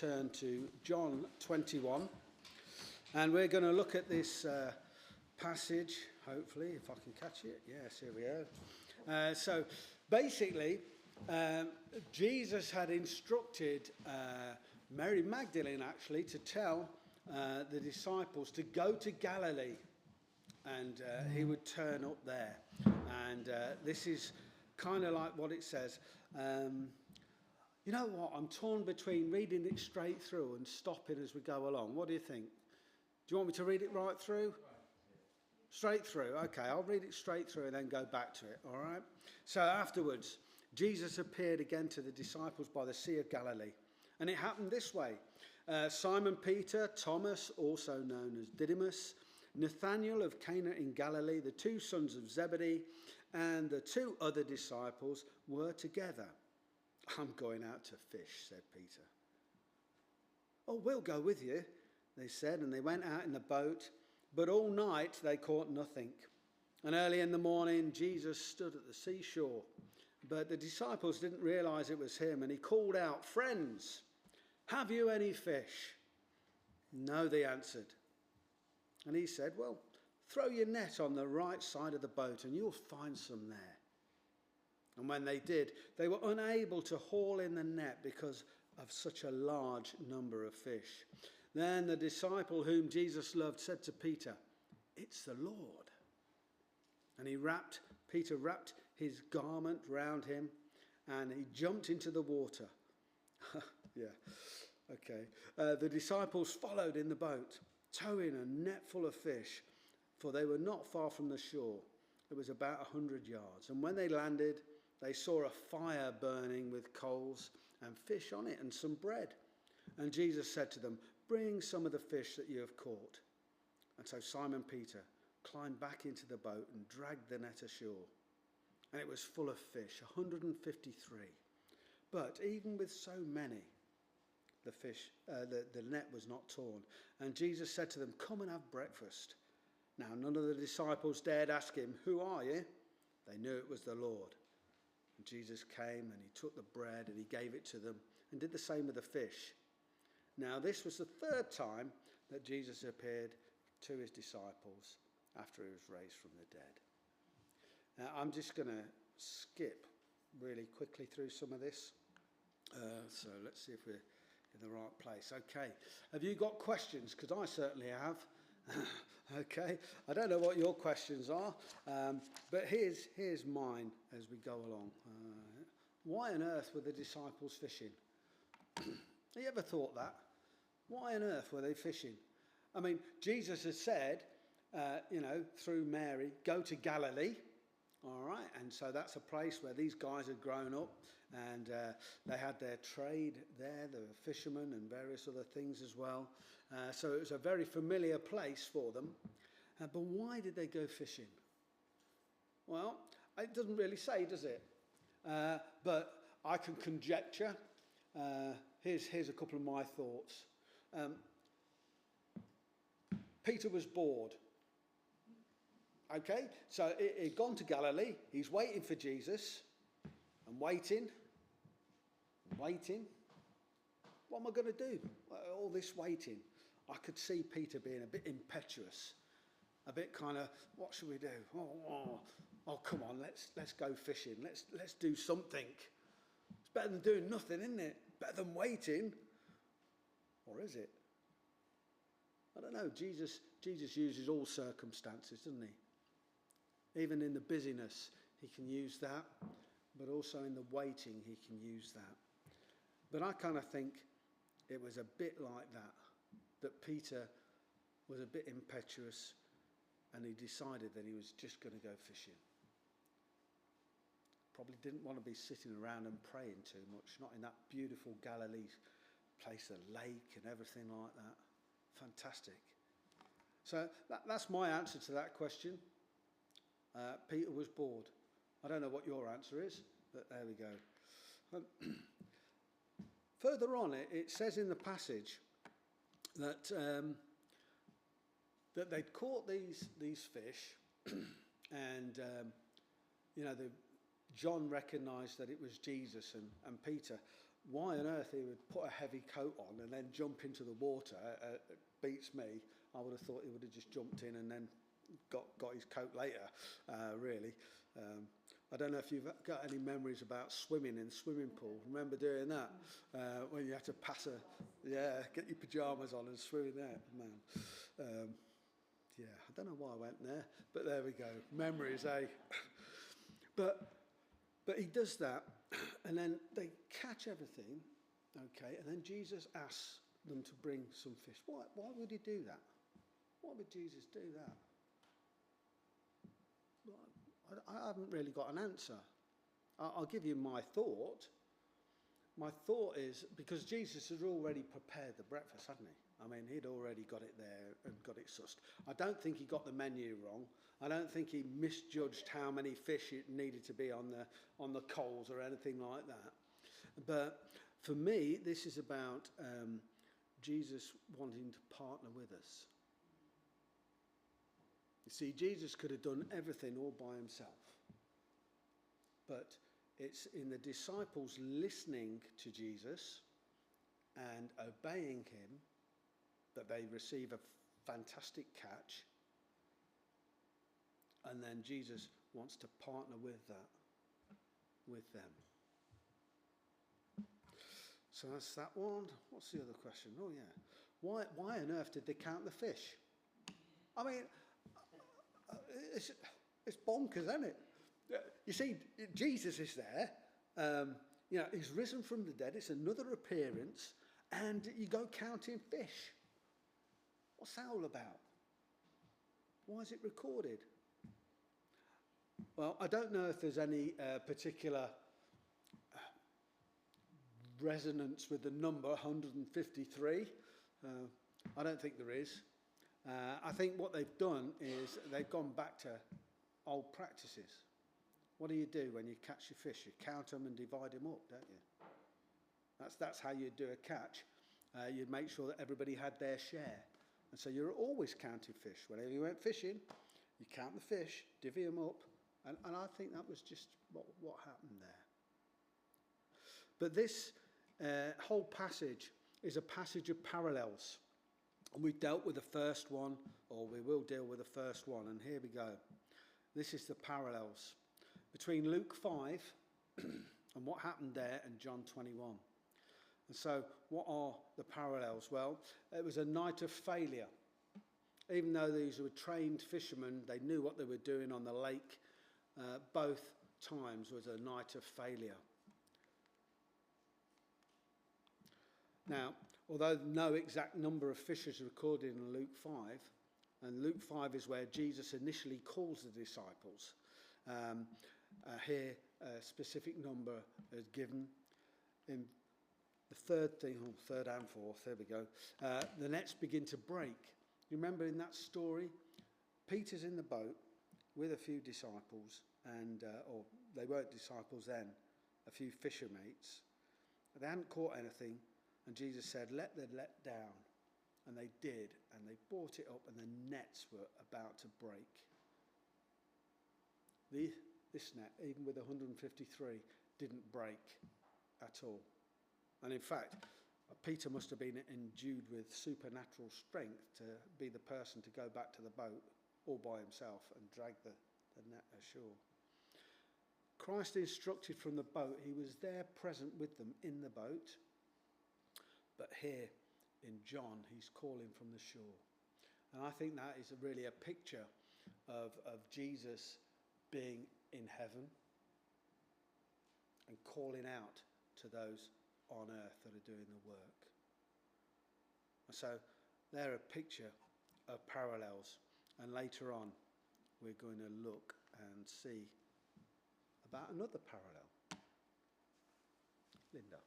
Turn to John 21, and we're going to look at this passage, hopefully, if I can catch it. Yes, here we are. So basically, Jesus had instructed Mary Magdalene, actually, to tell the disciples to go to Galilee, and he would turn up there. And this is kind of like what it says. You know what? I'm torn between reading it straight through and stopping as we go along. What do you think? Do you want me to read it right through? Straight through. Okay, I'll read it straight through and then go back to it. All right? So afterwards, Jesus appeared again to the disciples by the Sea of Galilee. And it happened this way. Simon Peter, Thomas, also known as Didymus, Nathanael of Cana in Galilee, the two sons of Zebedee, and the two other disciples were together. I'm going out to fish, said Peter. Oh, we'll go with you, they said, and they went out in the boat, but all night they caught nothing. And early in the morning, Jesus stood at the seashore, but the disciples didn't realize it was him, and he called out, "Friends, have you any fish?" "No," they answered. And he said, "Well, throw your net on the right side of the boat, and you'll find some there." And when they did, they were unable to haul in the net because of such a large number of fish. Then the disciple whom Jesus loved said to Peter, "It's the Lord." And Peter wrapped his garment round him and he jumped into the water. Yeah, okay. The disciples followed in the boat, towing a net full of fish, for they were not far from the shore. It was about 100 yards. And when they landed, they saw a fire burning with coals and fish on it and some bread. And Jesus said to them, "Bring some of the fish that you have caught." And so Simon Peter climbed back into the boat and dragged the net ashore. And it was full of fish, 153. But even with so many, the net was not torn. And Jesus said to them, "Come and have breakfast." Now none of the disciples dared ask him, "Who are you?" They knew it was the Lord. And Jesus came and he took the bread and he gave it to them and did the same with the fish. Now this was the third time that Jesus appeared to his disciples after he was raised from the dead. Now I'm just going to skip really quickly through some of this. So let's see if we're in the right place. Okay, have you got questions? Because I certainly have. Okay, I don't know what your questions are, but here's mine as we go along. Why on earth were the disciples fishing? Have you ever thought that? Why on earth were they fishing? I mean, Jesus has said, through Mary, go to Galilee. All right, and so that's a place where these guys had grown up, and they had their trade there. They were fishermen and various other things as well. So it was a very familiar place for them. But why did they go fishing? Well, it doesn't really say, does it? But I can conjecture. Here's a couple of my thoughts. Peter was bored. Okay, so he'd gone to Galilee. He's waiting for Jesus. And waiting. What am I going to do? All this waiting. I could see Peter being a bit impetuous. A bit kind of, what should we do? Oh, come on, let's go fishing. Let's do something. It's better than doing nothing, isn't it? Better than waiting. Or is it? I don't know. Jesus uses all circumstances, doesn't he? Even in the busyness, he can use that. But also in the waiting, he can use that. But I kind of think it was a bit like that Peter was a bit impetuous and he decided that he was just going to go fishing. Probably didn't want to be sitting around and praying too much, not in that beautiful Galilee place, the lake and everything like that. Fantastic. So that's my answer to that question. Peter was bored. I don't know what your answer is, but there we go. Further on, it says in the passage that they'd caught these fish, and John recognised that it was Jesus and Peter. why on earth he would put a heavy coat on and then jump into the water beats me. I would have thought he would have just jumped in and then got his coat later, really. I don't know if you've got any memories about swimming in the swimming pool. Remember doing that? When you had to get your pyjamas on and swim in there, man. Yeah, I don't know why I went there, but there we go. Memories, eh? But he does that, and then they catch everything, okay, and then Jesus asks them to bring some fish. Why would he do that? Why would Jesus do that? I haven't really got an answer. I'll give you my thought. My thought is because Jesus had already prepared the breakfast, hadn't he? I mean, he'd already got it there and got it sussed. I don't think he got the menu wrong. I don't think he misjudged how many fish it needed to be on the coals or anything like that. But for me, this is about Jesus wanting to partner with us. You see, Jesus could have done everything all by himself. But it's in the disciples listening to Jesus and obeying him that they receive a fantastic catch. And then Jesus wants to partner with them. So that's that one. What's the other question? Oh, yeah. Why on earth did they count the fish? I mean, it's bonkers, isn't it? You see, Jesus is there. He's risen from the dead. It's another appearance. And you go counting fish. What's that all about? Why is it recorded? Well, I don't know if there's any particular resonance with the number 153. I don't think there is. I think what they've done is they've gone back to old practices. What do you do when you catch your fish? You count them and divide them up, don't you? That's how you do a catch. You'd make sure that everybody had their share. And so you're always counting fish. Whenever you went fishing, you count the fish, divvy them up, and I think that was just what happened there. But this whole passage is a passage of parallels. And we've dealt with the first one, or we will deal with the first one, and here we go. This is the parallels between Luke 5 and what happened there and John 21. And so what are the parallels? Well, it was a night of failure. Even though these were trained fishermen, they knew what they were doing on the lake. Both times was a night of failure. Now, although no exact number of fish is recorded in Luke 5, and Luke 5 is where Jesus initially calls the disciples, here a specific number is given. In the third and fourth, there we go. The nets begin to break. You remember in that story, Peter's in the boat with a few disciples, or they weren't disciples then, a few fisher mates. They hadn't caught anything, and Jesus said, let the net down. And they did, and they brought it up, and the nets were about to break. This net, even with 153, didn't break at all. And in fact, Peter must have been endued with supernatural strength to be the person to go back to the boat all by himself and drag the net ashore. Christ instructed from the boat. He was there present with them in the boat. But here in John, he's calling from the shore. And I think that is really a picture of Jesus being in heaven and calling out to those on earth that are doing the work. And so they're a picture of parallels. And later on, we're going to look and see about another parallel. Linda.